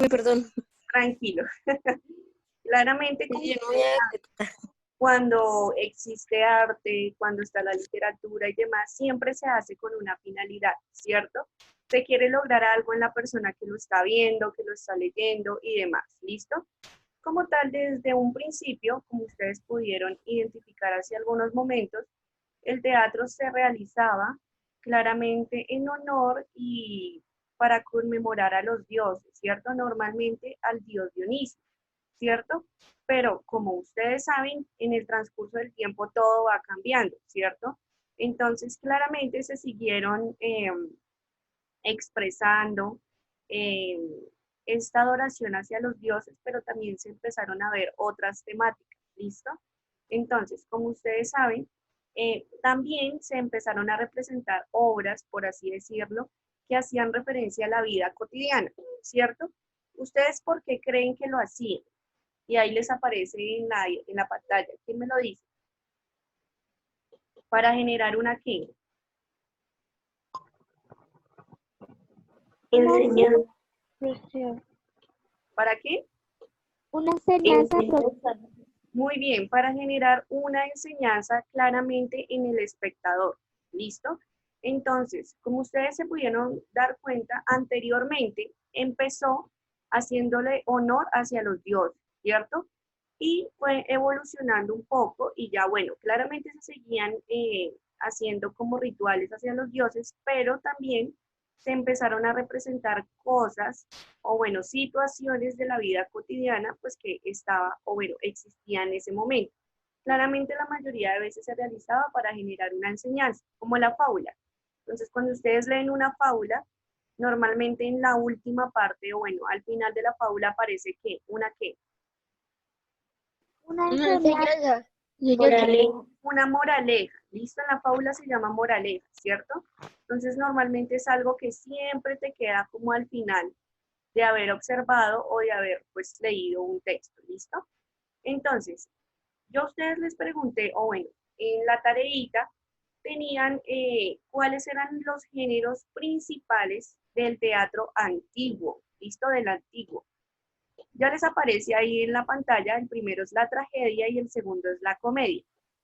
Disculpe, perdón. Tranquilo. Claramente, Sí, yo no voy a... cuando existe arte, cuando está la literatura y demás, siempre se hace con una finalidad, ¿cierto? Se quiere lograr algo en la persona que lo está viendo, que lo está leyendo y demás, ¿listo? Como tal, desde un principio, como ustedes pudieron identificar hace algunos momentos, el teatro se realizaba claramente en honor y para conmemorar a los dioses, ¿cierto? Normalmente al dios Dionisio, ¿cierto? Pero como ustedes saben, en el transcurso del tiempo todo va cambiando, ¿cierto? Entonces, claramente se siguieron expresando eh, esta adoración hacia los dioses, pero también se empezaron a ver otras temáticas, ¿listo? Entonces, como ustedes saben, también se empezaron a representar obras, por así decirlo, que hacían referencia a la vida cotidiana, ¿cierto? ¿Ustedes por qué creen que lo hacían? Y ahí les aparece en la pantalla. ¿Quién me lo dice? Para generar una qué. Enseñanza. ¿Para qué? Una enseñanza. Muy bien, para generar una enseñanza claramente en el espectador. ¿Listo? Entonces, como ustedes se pudieron dar cuenta, anteriormente empezó haciéndole honor hacia los dioses, ¿cierto? Y fue evolucionando un poco y ya, bueno, claramente se seguían haciendo como rituales hacia los dioses, pero también se empezaron a representar cosas o bueno, situaciones de la vida cotidiana, pues que estaba o bueno, existía en ese momento. Claramente la mayoría de veces se realizaba para generar una enseñanza, como la fábula. Entonces, cuando ustedes leen una fábula, normalmente en la última parte, o bueno, al final de la fábula aparece ¿qué? ¿Una qué? Una Una enseñanza. enseñanza. Moraleja. Una moraleja. ¿Listo? En la fábula se llama moraleja, ¿cierto? Entonces, normalmente es algo que siempre te queda como al final de haber observado o de haber pues leído un texto, ¿listo? Entonces, yo a ustedes les pregunté, o bueno, en la tareita tenían cuáles eran los géneros principales del teatro antiguo, ¿listo? Del antiguo. Ya les aparece ahí en la pantalla, el primero es la tragedia y el segundo es la comedia.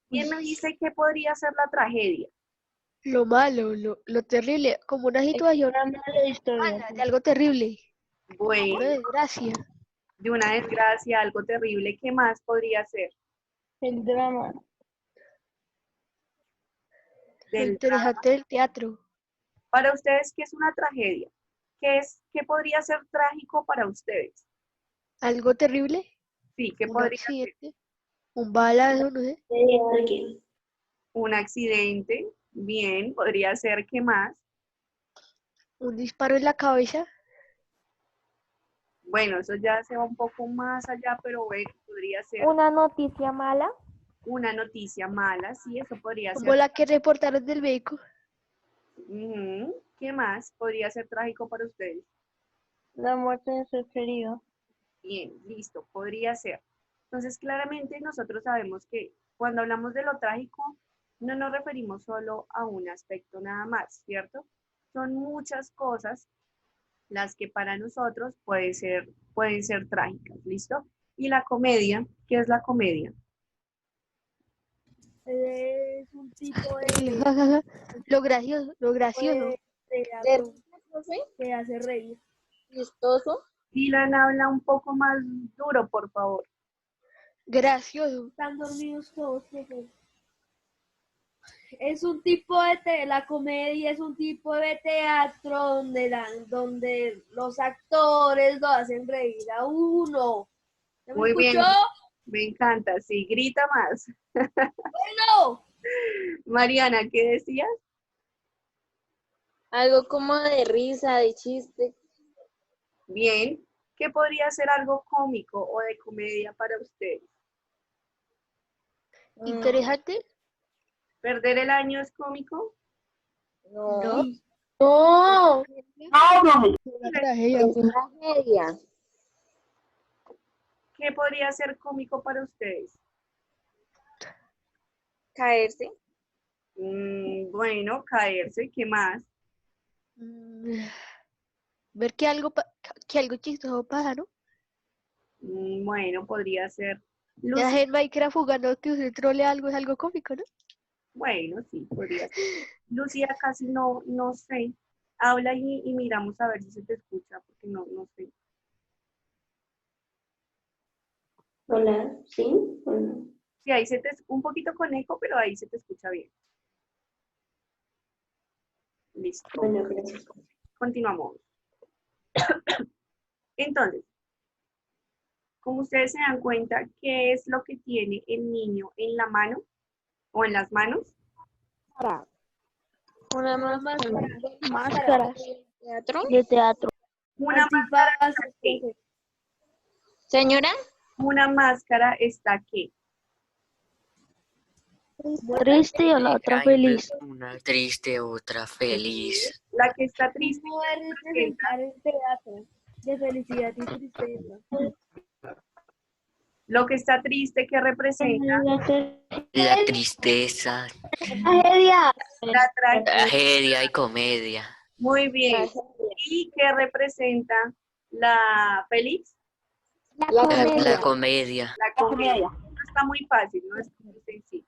¿Quién me dice qué podría ser la tragedia? Lo malo, lo terrible, como una situación Una mala historia. mala, de algo terrible, Bueno, una desgracia. de una desgracia, algo terrible, ¿qué más podría ser? El drama. Lo Del interesante del teatro, Para ustedes, ¿qué es una tragedia? ¿Qué podría ser trágico para ustedes? algo terrible, Sí, ¿qué un podría ser? accidente, un balazo, no sé, De alguien. Un accidente, bien, podría ser, ¿qué más? un disparo en la cabeza, Bueno, eso ya se va un poco más allá, pero bueno, podría ser Una noticia mala. una noticia mala, sí, eso podría como ser. la que reportaron del médico. Ujú. ¿Qué más podría ser trágico para ustedes? La muerte de ser querido. Bien, listo, podría ser. Entonces, claramente nosotros sabemos que cuando hablamos de lo trágico, no nos referimos solo a un aspecto nada más, ¿cierto? Son muchas cosas las que para nosotros pueden ser trágicas, ¿listo? Y la comedia, ¿qué es la comedia? Es un tipo Lo gracioso, lo gracioso. de teatro que hace reír. Chistoso. Dylan, habla un poco más duro, por favor. Gracioso. Están dormidos todos, profe. Es un tipo la comedia es un tipo de teatro donde los actores lo hacen reír a uno. ¿Ya me Muy escuchó? bien, me encanta, sí, grita más. No. Mariana, ¿qué decías? Algo como de risa, de chiste. Bien, ¿qué podría ser algo cómico o de comedia para ustedes? Interesante. ¿Perder el año es cómico? No. No. Una tragedia. Es tragedia. ¿Qué podría ser cómico para ustedes? Caerse. Bueno, caerse, ¿qué más? Mm, ver que algo chistoso pasa, ¿no? Bueno, podría ser. Ya Lucy, en Minecraft jugando que usted trolea algo es algo cómico, ¿no? bueno, sí, podría ser. Lucía, casi no sé. Habla y miramos a ver si se te escucha, porque no sé. Hola, ¿sí? ¿O no? Sí, ahí un poquito con eco, pero ahí se te escucha bien. Listo. Bueno, gracias. Continuamos. Entonces, como ustedes se dan cuenta, ¿qué es lo que tiene el niño en la mano o en las manos? Una Una máscara. Máscaras. ¿Teatro? De teatro. Una máscara está Antifaces. ¿qué? Señora, Una máscara está ¿qué? Triste y a la otra feliz. Una triste, otra feliz. La que está triste Puede representa, representar el teatro de felicidad y tristeza. lo que está triste que representa La tristeza, la tragedia. tragedia y comedia. Muy bien. ¿Y qué representa la feliz? La comedia. La comedia. Está muy fácil, no es muy sencillo.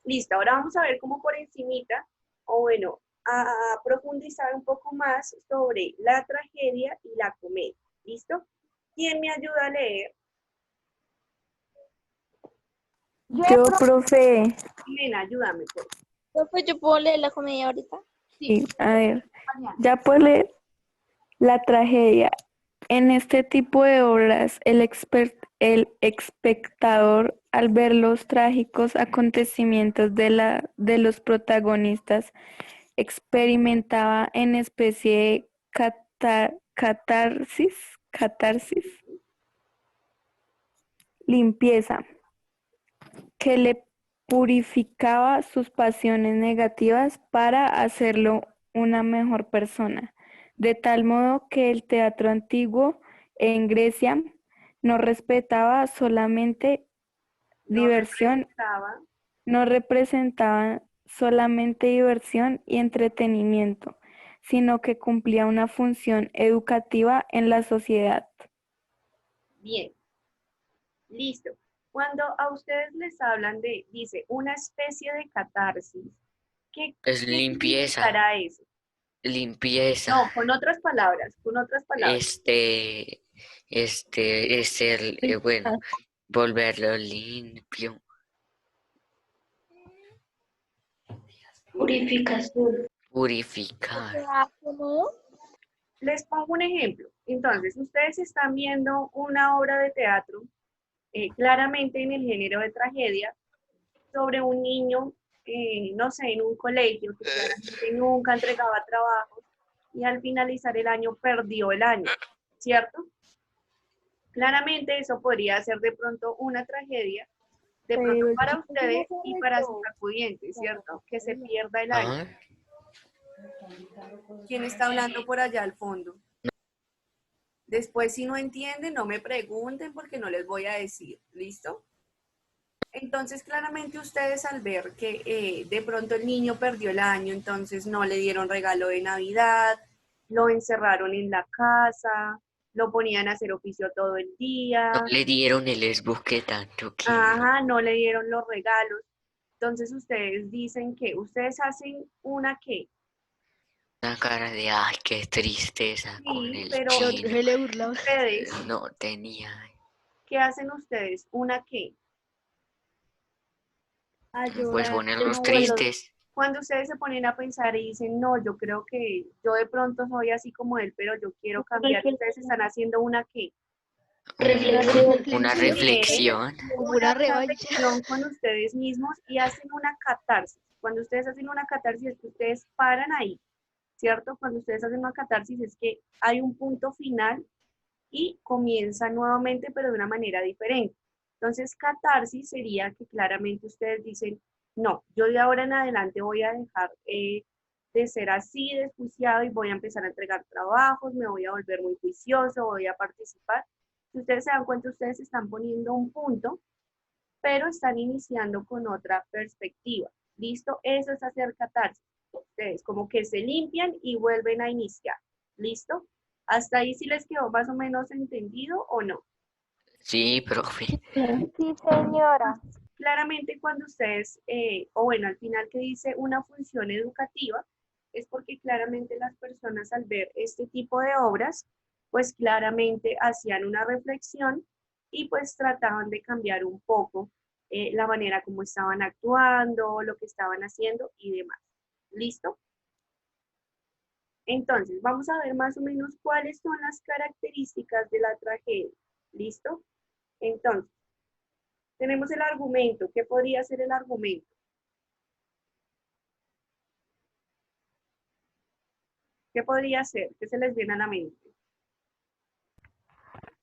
Listo, ahora vamos a ver cómo por encimita, o bueno, a profundizar un poco más sobre la tragedia y la comedia. ¿Listo? ¿Quién me ayuda a leer? Yo, profe, Elena, ayúdame, por favor. profe, ¿yo puedo leer la comedia ahorita? sí, a ver, ya puedo leer la tragedia. En este tipo de obras, el espectador, al ver los trágicos acontecimientos de los protagonistas, experimentaba en especie de catarsis, limpieza, que le purificaba sus pasiones negativas para hacerlo una mejor persona, de tal modo que el teatro antiguo en Grecia no respetaba solamente diversión, no representaba solamente diversión y entretenimiento, sino que cumplía una función educativa en la sociedad. Bien, listo. Cuando a ustedes les hablan de, dice, una especie de catarsis, ¿qué Limpieza. significará eso? Limpieza. No, con otras palabras, con otras palabras. Bueno, volverlo limpio. Purificación. Purificar. Les pongo un ejemplo. Entonces, ustedes están viendo una obra de teatro, claramente en el género de tragedia, sobre un niño, no sé, en un colegio que claramente nunca entregaba trabajos y al finalizar el año perdió el año, ¿cierto? Claramente eso podría ser de pronto una tragedia, de pronto para ustedes y para sus acudientes, ¿cierto? Que se pierda el año. Ah, ¿Quién está hablando por allá al fondo? Después, si no entienden, no me pregunten porque no les voy a decir. ¿Listo? Entonces, claramente ustedes al ver que de pronto el niño perdió el año, entonces no le dieron regalo de Navidad, lo encerraron en la casa, lo ponían a hacer oficio todo el día, no le dieron el esbus que tanto quiero. ajá, no le dieron los regalos. Entonces ustedes dicen que ustedes hacen una qué. Una cara de, ay, qué tristeza con Sí, el pero No, chino. se le burlaba. ustedes, No tenía. ¿qué hacen ustedes? ¿Una qué? A Pues llorar. ponerlos tristes. Cuando ustedes se ponen a pensar y dicen, no, yo creo que yo de pronto soy así como él, pero yo quiero cambiar, ustedes están haciendo una qué? Una reflexión. Como una revancha. Reflexión con ustedes mismos y hacen una catarsis. Cuando ustedes hacen una catarsis es que ustedes paran ahí, ¿cierto? Cuando ustedes hacen una catarsis es que hay un punto final y comienza nuevamente, pero de una manera diferente. Entonces, catarsis sería que claramente ustedes dicen, no, yo de ahora en adelante voy a dejar de ser así desjuiciado y voy a empezar a entregar trabajos, me voy a volver muy juicioso, voy a participar. Si ustedes se dan cuenta, ustedes están poniendo un punto, pero están iniciando con otra perspectiva. ¿Listo? Eso es hacer catarsis. Ustedes como que se limpian y vuelven a iniciar. ¿Listo? ¿Hasta ahí sí les quedó más o menos entendido o no? Sí, profe. Sí, señora. Claramente cuando ustedes, o bueno, al final que dice una función educativa, es porque claramente las personas al ver este tipo de obras, pues claramente hacían una reflexión y pues trataban de cambiar un poco la manera como estaban actuando, lo que estaban haciendo y demás. ¿Listo? Entonces, vamos a ver más o menos cuáles son las características de la tragedia. ¿Listo? Entonces, tenemos el argumento. ¿Qué podría ser el argumento? ¿Qué podría ser? ¿Qué se les viene a la mente?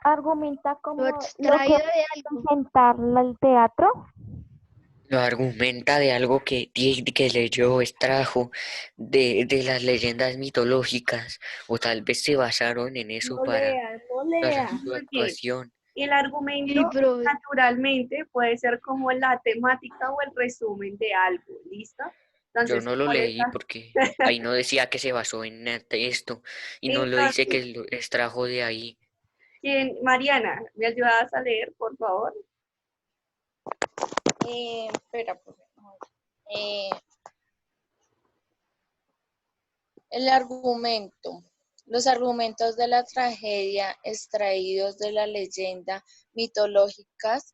Argumenta como Lo lo que extraído de algo. presentar el teatro. Lo argumenta de algo que leyó, extrajo de las leyendas mitológicas, o tal vez se basaron en eso No lea, no para lea. su Muy bien. actuación. Y el argumento, Sí, profe. naturalmente, puede ser como la temática o el resumen de algo. ¿Listo? Yo Entonces, no lo por leí esa, porque ahí no decía que se basó en esto, y no lo dice entonces, que lo extrajo de ahí. Mariana, ¿me ayudas a leer, por favor? Espera, profe. Eh, el argumento. Los argumentos de la tragedia extraídos de la leyenda mitológicas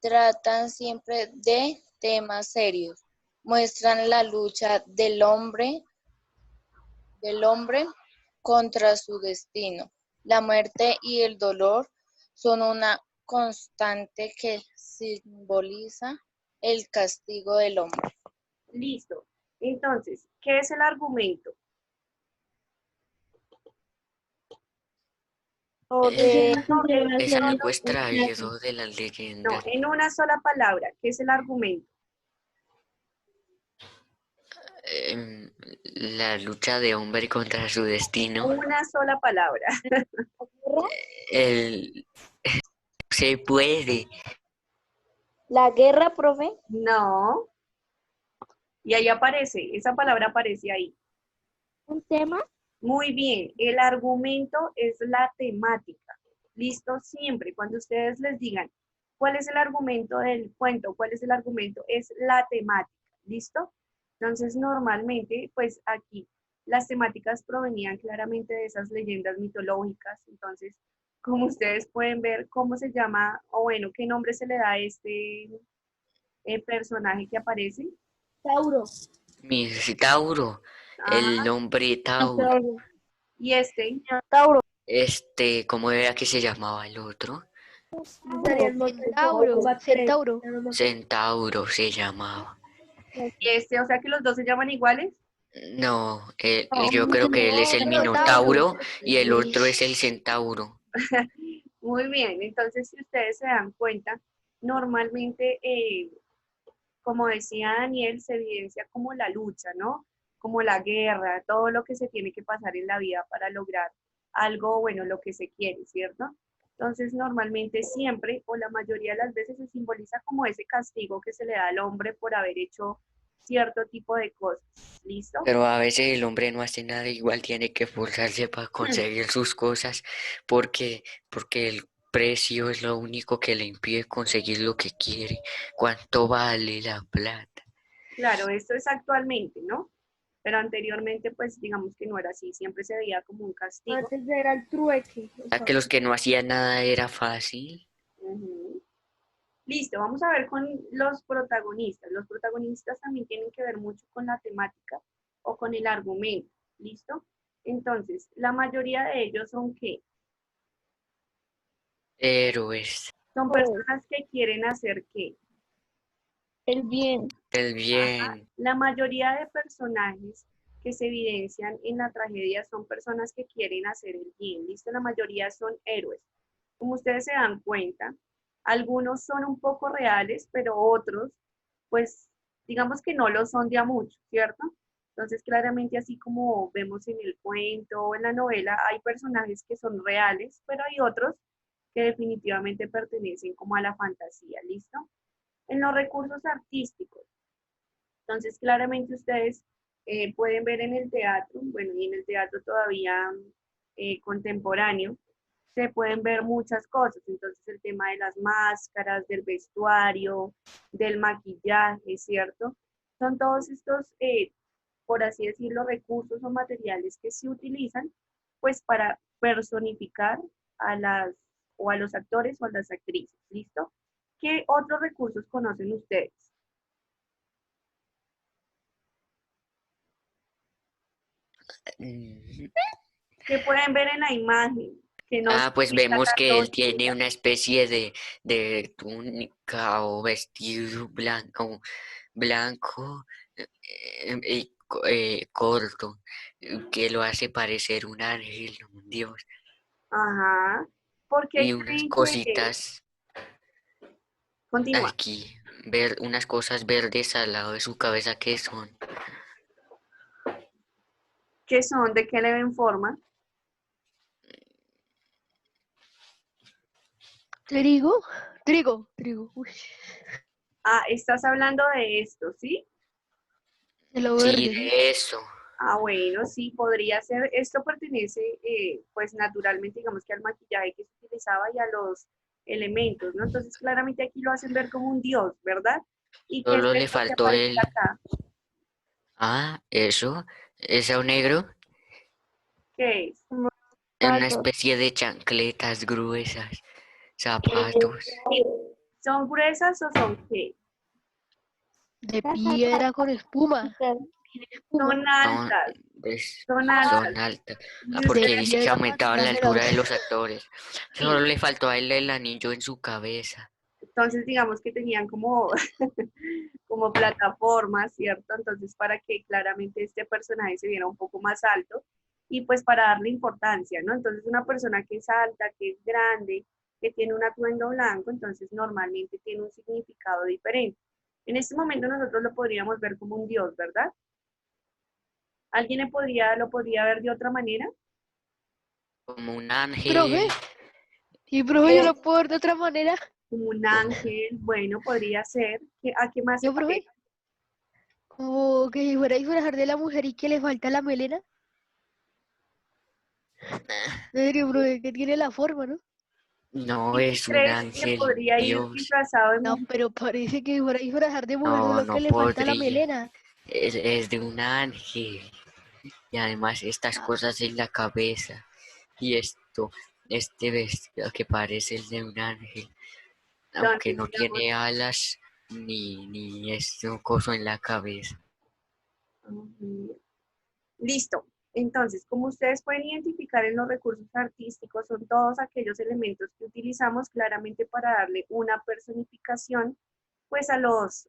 tratan siempre de temas serios. Muestran la lucha del hombre contra su destino. La muerte y el dolor son una constante que simboliza el castigo del hombre. Listo. Entonces, ¿qué es el argumento? Es algo extraído de las No, leyendas. en una sola palabra, ¿qué es el argumento? em, la lucha de hombre contra su destino. Una sola palabra. El, se puede. La guerra, profe. No. Y ahí aparece, esa palabra aparece ahí. Un tema. Muy bien, el argumento es la temática. Listo, siempre, cuando ustedes les digan cuál es el argumento del cuento, cuál es el argumento, es la temática. ¿Listo? Entonces, normalmente, pues aquí las temáticas provenían claramente de esas leyendas mitológicas. Entonces, como ustedes pueden ver, cómo se llama, o bueno, qué nombre se le da a este personaje que aparece. Tauro. Mi Tauro, el Ajá. nombre Tauro. Y este, Tauro. ¿Cómo era que se llamaba el otro? Sería el monte Centauro. Centauro. Centauro se llamaba. y este, o sea que los dos se llaman iguales. No, No, yo creo que él es el Minotauro. Minotauro y el otro es el Centauro. muy bien, entonces si ustedes se dan cuenta, normalmente, como decía Daniel, se evidencia como la lucha, ¿no? Como la guerra, todo lo que se tiene que pasar en la vida para lograr algo, bueno, lo que se quiere, ¿cierto? Entonces, normalmente siempre, o la mayoría de las veces, se simboliza como ese castigo que se le da al hombre por haber hecho cierto tipo de cosas. ¿Listo? Pero a veces el hombre no hace nada, igual tiene que esforzarse para conseguir sus cosas, porque el precio es lo único que le impide conseguir lo que quiere. ¿Cuánto vale la plata? Claro, esto es actualmente, ¿no? Pero anteriormente, pues digamos que no era así, siempre se veía como un castigo. Antes era el trueque. ¿A que los que no hacían nada era fácil? Ujú. Listo, vamos a ver con los protagonistas. Los protagonistas también tienen que ver mucho con la temática o con el argumento. ¿Listo? Entonces, la mayoría de ellos son ¿qué? Héroes, Son personas que quieren hacer ¿qué? El bien. el bien, La mayoría de personajes que se evidencian en la tragedia son personas que quieren hacer el bien. ¿Listo? La mayoría son héroes. Como ustedes se dan cuenta, algunos son un poco reales, pero otros, pues, digamos que no lo son de a mucho, ¿cierto? Entonces, claramente, así como vemos en el cuento o en la novela, hay personajes que son reales, pero hay otros que definitivamente pertenecen como a la fantasía, ¿listo? En los recursos artísticos, entonces, claramente ustedes pueden ver en el teatro, bueno, y en el teatro todavía contemporáneo, se pueden ver muchas cosas. Entonces, el tema de las máscaras, del vestuario, del maquillaje, ¿cierto? Son todos estos, por así decirlo, recursos o materiales que se utilizan, pues, para personificar a a los actores o a las actrices, ¿listo? ¿Qué otros recursos conocen ustedes? Mm, ¿Qué pueden ver en la imagen? Que no pues significa vemos que tanto él tiene una especie de túnica o vestido blanco corto, que lo hace parecer un ángel, un dios, Ajá. ¿Por qué y unas creen cositas continúa, aquí, unas cosas verdes al lado de su cabeza que son. que son, de qué le ven forma? Trigo, trigo. Uy, Ah, estás hablando de esto, ¿sí? de lo Sí, verde, ¿sí? de eso. Ah, bueno, sí, podría ser. Esto pertenece, pues naturalmente, digamos que al maquillaje que se utilizaba y a los elementos, ¿no? Entonces, claramente aquí lo hacen ver como un dios, ¿verdad? ¿Y qué es Solo le esto que faltó aparece el... acá? Eso, eso negro, ¿Qué es? una Zapatos. especie de chancletas gruesas, Eh, zapatos. ¿Son gruesas o son qué? De piedra con espuma. Tiene espuma. Son Son, altas, son altas. son altas. Y De Porque ustedes, dice que piedra aumentaba la altura de magdalena. los actores. Solo sí, le faltó a él el anillo en su cabeza. entonces digamos que tenían como, como plataformas, ¿cierto? Entonces para que claramente este personaje se viera un poco más alto y pues para darle importancia, ¿no? Entonces una persona que es alta, que es grande, que tiene un atuendo blanco, entonces normalmente tiene un significado diferente. En este momento nosotros lo podríamos ver como un dios, ¿verdad? ¿Alguien lo podría ver de otra manera? Como un Profe, ángel. y profe, yo eh, lo puedo ver de otra manera. Como un o- ángel, bueno, podría ser. ¿A qué más se Yo, profe, parece? como que si fuera a disfrazar de la mujer y que le falta la melena. En serio, profe, que tiene la forma, ¿no? No ¿Y tú es un crees que ángel, podría ir Dios. disfrazado de No, mujer? pero parece que si fuera a disfrazar de mujer, No, solo que no le falta la podría. melena. Es de un ángel. Y además estas cosas en la cabeza. Y este vestido que parece el de un ángel. Aunque Entonces, no digamos, tiene alas ni este coso en la cabeza. ujú, listo. Entonces, como ustedes pueden identificar en los recursos artísticos, son todos aquellos elementos que utilizamos claramente para darle una personificación, pues a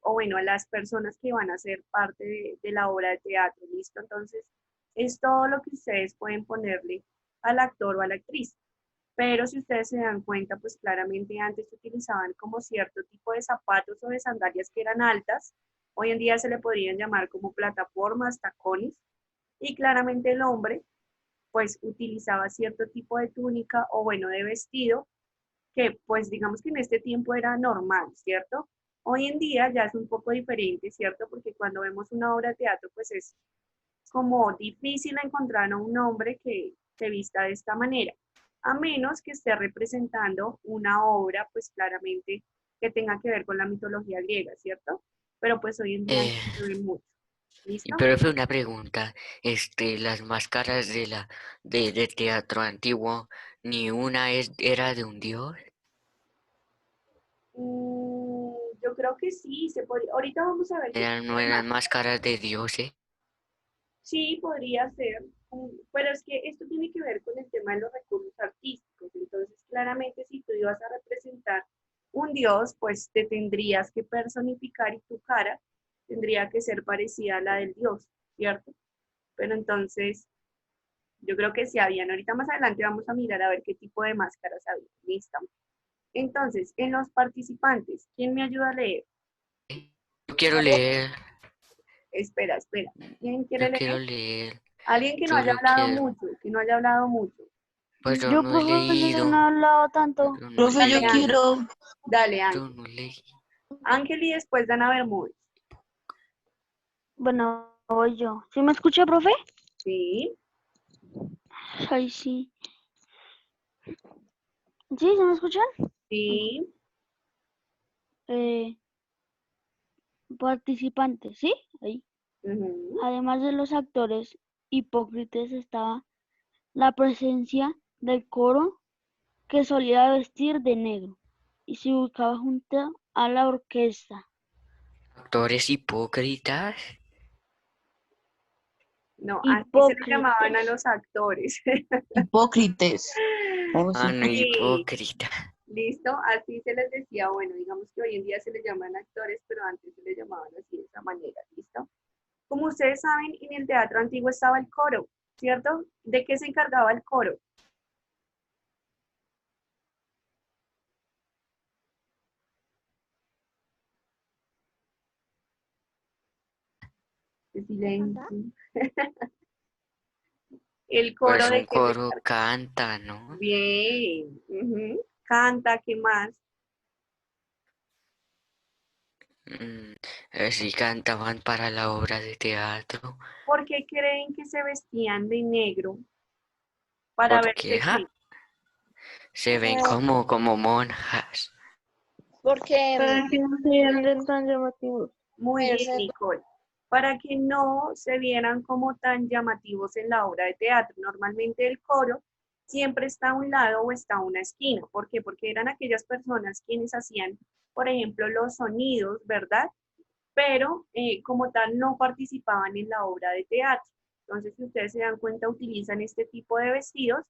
o bueno, a las personas que van a ser parte de la obra de teatro, ¿listo? Entonces, es todo lo que ustedes pueden ponerle al actor o a la actriz. Pero si ustedes se dan cuenta, pues claramente antes se utilizaban como cierto tipo de zapatos o de sandalias que eran altas. Hoy en día se le podrían llamar como plataformas, tacones. Y claramente el hombre, pues utilizaba cierto tipo de túnica o bueno, de vestido, que pues digamos que en este tiempo era normal, ¿cierto? Hoy en día ya es un poco diferente, ¿cierto? Porque cuando vemos una obra de teatro, pues es como difícil encontrar a un hombre que se vista de esta manera, a menos que esté representando una obra, pues claramente que tenga que ver con la mitología griega, ¿cierto? Pero pues hoy en día no Eh, se ve mucho. ¿Listo? pero fue una pregunta. Las máscaras de teatro antiguo, ni una era de un dios. Yo creo que sí, se podría. Ahorita vamos a ver qué tipo No de eran máscara. máscaras de dioses. Sí, podría ser, pero es que esto tiene que ver con el tema de los recursos artísticos. Entonces, claramente, si tú ibas a representar un dios, pues te tendrías que personificar y tu cara tendría que ser parecida a la del dios, ¿cierto? Pero entonces, yo creo que sí habían. Ahorita más adelante vamos a mirar a ver qué tipo de máscaras había. ¿Listo? Entonces, en los participantes, ¿quién me ayuda a leer? Yo quiero leer, Espera, espera. ¿Quién quiere yo quiero leer? leer, Alguien que no yo haya lo hablado quiero. mucho, que no haya hablado mucho. Pues yo Yo, no he profe, yo no he leído, hablado tanto. yo no he profe, yo Dale, Ángel. leído, quiero. Dale, yo Ángel. no leí. Ángel y después Dana Bermúdez. Bueno, voy yo. ¿Sí me escucha, profe? Sí. Ay, sí. ¿Sí? ¿Se me escuchan? Sí, Eh, participantes, ¿sí? Ahí. ujú. Además de los actores hipócritas estaba la presencia del coro que solía vestir de negro y se ubicaba junto a la orquesta. Actores hipócritas. No, así se le llamaban a Hipócritas. los actores. Hipócritas. Oh, Ah, sí. no, Sí, hipócrita. listo, así se les decía, bueno, digamos que hoy en día se les llaman actores, pero antes se les llamaban así de esa manera, ¿listo? Como ustedes saben, en el teatro antiguo estaba el coro, ¿cierto? ¿De qué se encargaba el coro? De silencio. ¿El coro Pues de un qué se coro encarga? canta, ¿no? Bien, ujú. Canta, ¿qué más? Mm, sí cantaban para la obra de teatro. ¿Por qué creen que se vestían de negro para Porque verse qué? se ven Ah, como monjas. porque Para que no se vean tan llamativos. Muy bien, verse- Nicole. Para que no se vieran como tan llamativos en la obra de teatro. Normalmente el coro siempre está a un lado o está a una esquina. ¿Por qué? Porque eran aquellas personas quienes hacían, por ejemplo, los sonidos, ¿verdad? Pero como tal no participaban en la obra de teatro. Entonces, si ustedes se dan cuenta, utilizan este tipo de vestidos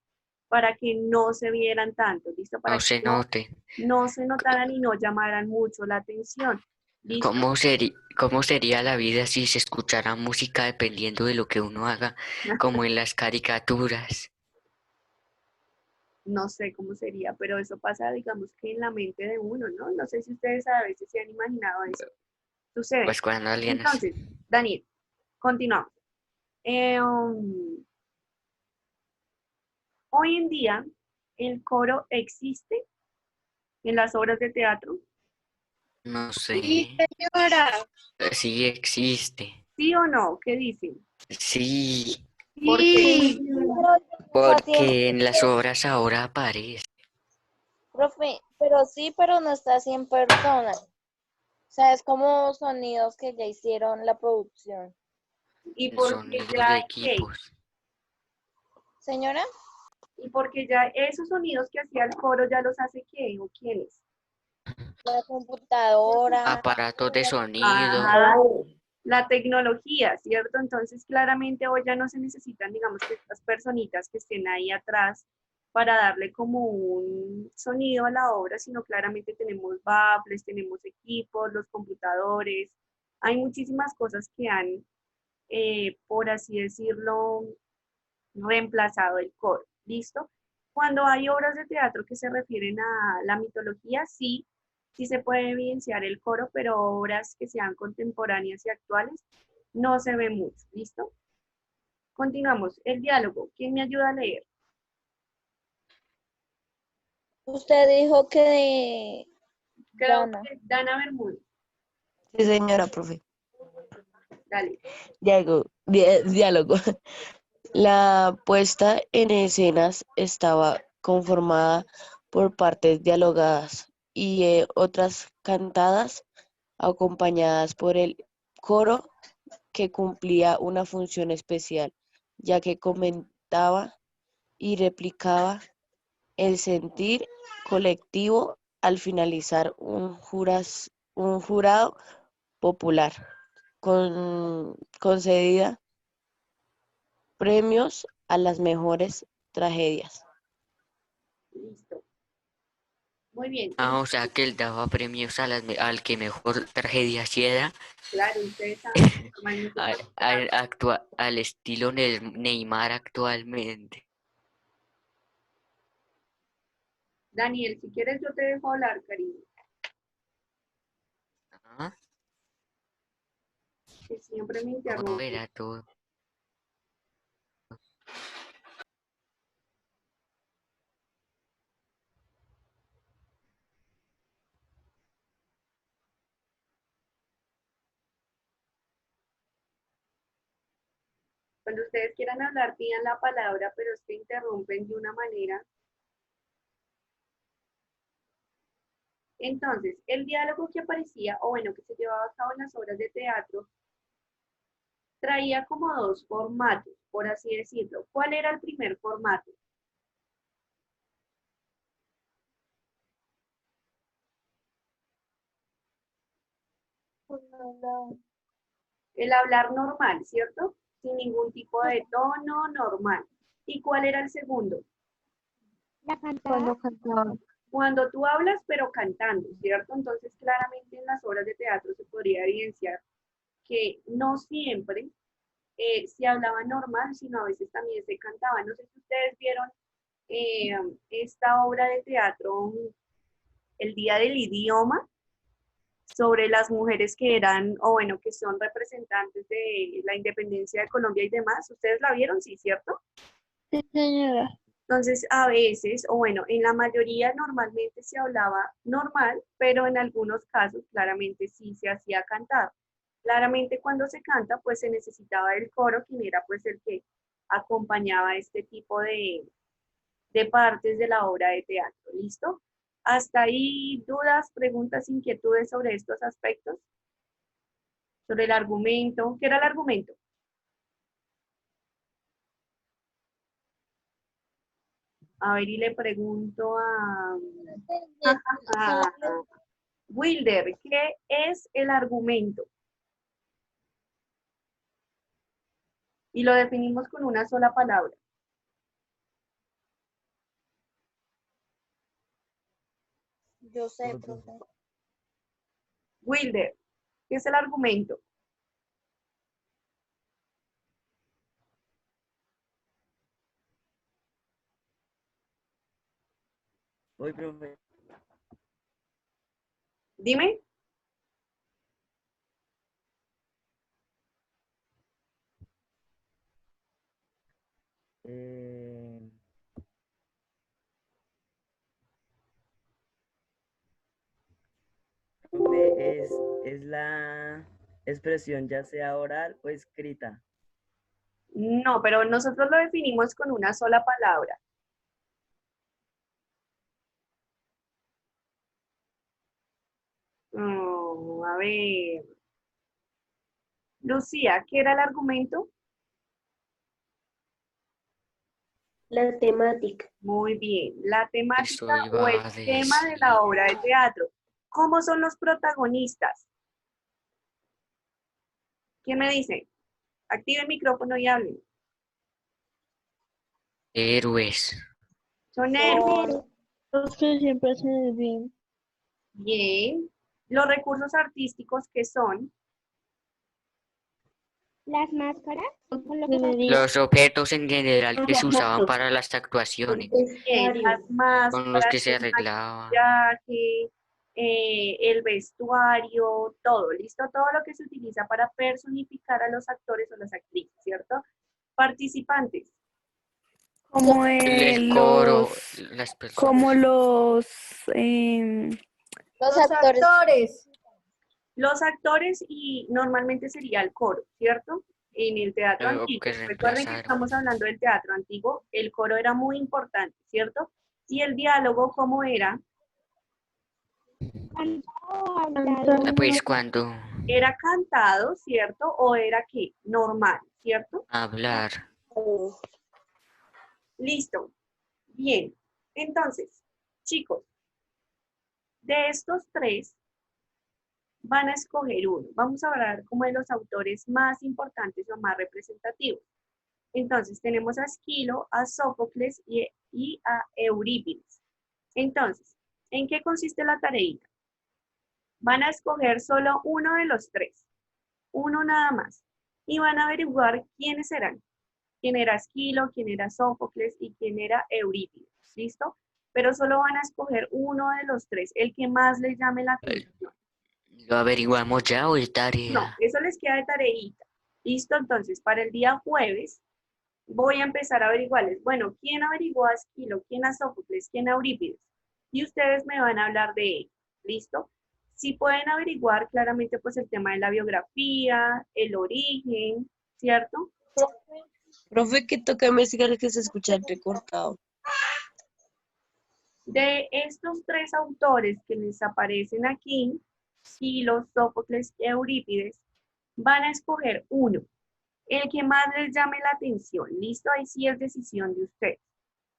para que no se vieran tanto, ¿listo? Para No que se note. no se notaran y no llamaran mucho la atención. ¿Listo? ¿Cómo sería la vida si se escuchara música dependiendo de lo que uno haga, como en las caricaturas? No sé cómo sería, pero eso pasa, digamos que en la mente de uno, ¿no? No sé si ustedes a veces se han imaginado eso. Sucede. Pues cuando alguien hace... Entonces, Daniel, continuamos. Hoy en día, ¿el coro existe en las obras de teatro? No sé. Señora. Sí existe. ¿Sí o no? ¿Qué dicen? Sí, ¿Por qué? Sí. Pero sí, porque en las obras ahora aparece. profe, pero sí, pero no está así en persona. O sea, es como sonidos que ya hicieron la producción. ¿Y porque Sonidos de ya qué? equipos. Señora, ¿Y porque ya esos sonidos que hacía el coro ya los hace qué o quiénes? la computadora, Aparatos de sonido. Ajá, la tecnología, ¿cierto? Entonces, claramente hoy ya no se necesitan, digamos, que estas personitas que estén ahí atrás para darle como un sonido a la obra, sino claramente tenemos baffles, tenemos equipos, los computadores, hay muchísimas cosas que han, por así decirlo, reemplazado el coro, ¿listo? Cuando hay obras de teatro que se refieren a la mitología, sí, sí se puede evidenciar el coro, pero obras que sean contemporáneas y actuales no se ve mucho, ¿listo? Continuamos, el diálogo. ¿Quién me ayuda a leer? usted dijo que de Creo Dana. que Dana Bermúdez. Sí, señora, profe. Dale. Diálogo. La puesta en escenas estaba conformada por partes dialogadas y otras cantadas, acompañadas por el coro que cumplía una función especial, ya que comentaba y replicaba el sentir colectivo al finalizar un jurado popular concedida premios a las mejores tragedias. Listo. Muy bien. O sea que él daba premios a al que mejor tragedia hiciera, Claro, ustedes saben que normalmente al estilo Neymar actualmente. Daniel, si quieres yo te dejo hablar, cariño, ¿Ah? que siempre me No, no interrumpe. era todo. Cuando ustedes quieran hablar, pidan la palabra, pero es que interrumpen de una manera. Entonces, el diálogo que aparecía, o bueno, que se llevaba a cabo en las obras de teatro, traía como dos formatos, por así decirlo. ¿Cuál era el primer formato? El hablar normal, ¿cierto? Sin ningún tipo de tono, normal. ¿Y cuál era el segundo? Cuando cantaba. Cuando tú hablas, pero cantando, ¿cierto? Entonces, claramente en las obras de teatro se podría evidenciar que no siempre se hablaba normal, sino a veces también se cantaba. No sé si ustedes vieron esta obra de teatro, El Día del Idioma, sobre las mujeres que eran, o bueno, que son representantes de la independencia de Colombia y demás. ¿Ustedes la vieron? Sí, ¿cierto? Sí, señora. Entonces, a veces, o bueno, en la mayoría normalmente se hablaba normal, pero en algunos casos claramente sí se hacía cantado. Claramente cuando se canta, pues se necesitaba el coro, quien era pues el que acompañaba este tipo de partes de la obra de teatro. ¿Listo? ¿Hasta ahí dudas, preguntas, inquietudes sobre estos aspectos? Sobre el argumento. ¿Qué era el argumento? A ver, y le pregunto a Wilder, ¿qué es el argumento? Y lo definimos con una sola palabra. Yo sé, profe. Wilder, ¿qué es el argumento? Voy, profe. Dime. Eh, Profe, es la expresión ya sea oral o escrita. No, pero nosotros lo definimos con una sola palabra. A ver. Lucía, ¿qué era el argumento? La temática. Muy bien. La temática Eso o el iba a tema de la decir. obra de teatro. ¿Cómo son los protagonistas? ¿Quién me dice? Active el micrófono y hablen. Héroes. Son héroes. Los que siempre hacen el bien. Bien. Los recursos artísticos que son. Las máscaras. Los objetos en general que se usaban para las actuaciones, Bien, las con los máscaras, que se el arreglaban. maquillaje, el vestuario, todo, ¿listo? Todo lo que se utiliza para personificar a los actores o las actrices, ¿cierto? Participantes. Como El coro, las como personas. los Los actores. Los actores y normalmente sería el coro, ¿cierto? En el teatro Luego antiguo. que Recuerden que reemplazaron. estamos hablando del teatro antiguo, el coro era muy importante, ¿cierto? Y el diálogo, ¿cómo era? Pues cuando Era cantado, ¿cierto? O era qué? Normal, ¿cierto? hablar. Listo. Bien. Entonces, chicos, de estos tres van a escoger uno. Vamos a hablar como de los autores más importantes o más representativos. Entonces, tenemos a Esquilo, a Sófocles y a Eurípides. Entonces, ¿en qué consiste la tareita? Van a escoger solo uno de los tres, uno nada más, y van a averiguar quiénes eran. Quién era Esquilo, quién era Sófocles y quién era Eurípides. ¿Listo? Pero solo van a escoger uno de los tres, el que más les llame la atención. ¿Lo averiguamos ya o es No, tarea? eso les queda de tareita. ¿Listo? Entonces, para el día jueves voy a empezar a averiguarles, bueno, ¿quién averiguó a Esquilo? ¿Quién a Sófocles? ¿Quién a Eurípides? Y ustedes me van a hablar de ello. ¿Listo? Si pueden averiguar claramente pues el tema de la biografía, el origen, ¿cierto? Profe, que toca investigar que se escucha recortado. De estos tres autores que les aparecen aquí, Esquilo, Sófocles y Eurípides, van a escoger uno, el que más les llame la atención. ¿Listo? Ahí sí es decisión de ustedes.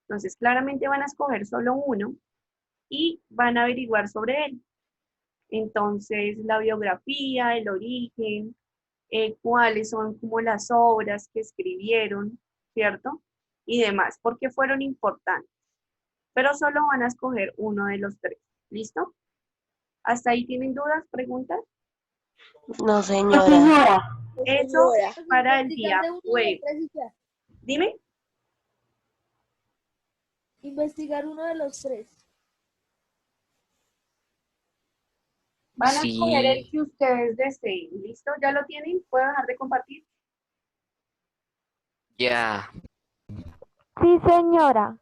Entonces, claramente van a escoger solo uno y van a averiguar sobre él. Entonces, la biografía, el origen, cuáles son como las obras que escribieron, ¿cierto? Y demás, porque fueron importantes. Pero solo van a escoger uno de los tres. ¿Listo? ¿Hasta ahí tienen dudas, preguntas? No, señora. Eso para el día Investigar de uno de los jueves. tres y ya. Dime. Investigar uno de los tres. Van a escoger el Sí, que ustedes deseen. ¿Listo? ¿Ya lo tienen? ¿Puedo dejar de compartir? ya. Sí, señora.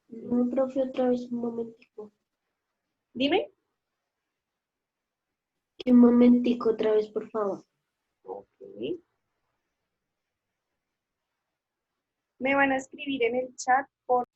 No, profe, otra vez un momentico. Dime. Un momentico otra vez, por favor. Ok. Me van a escribir en el chat por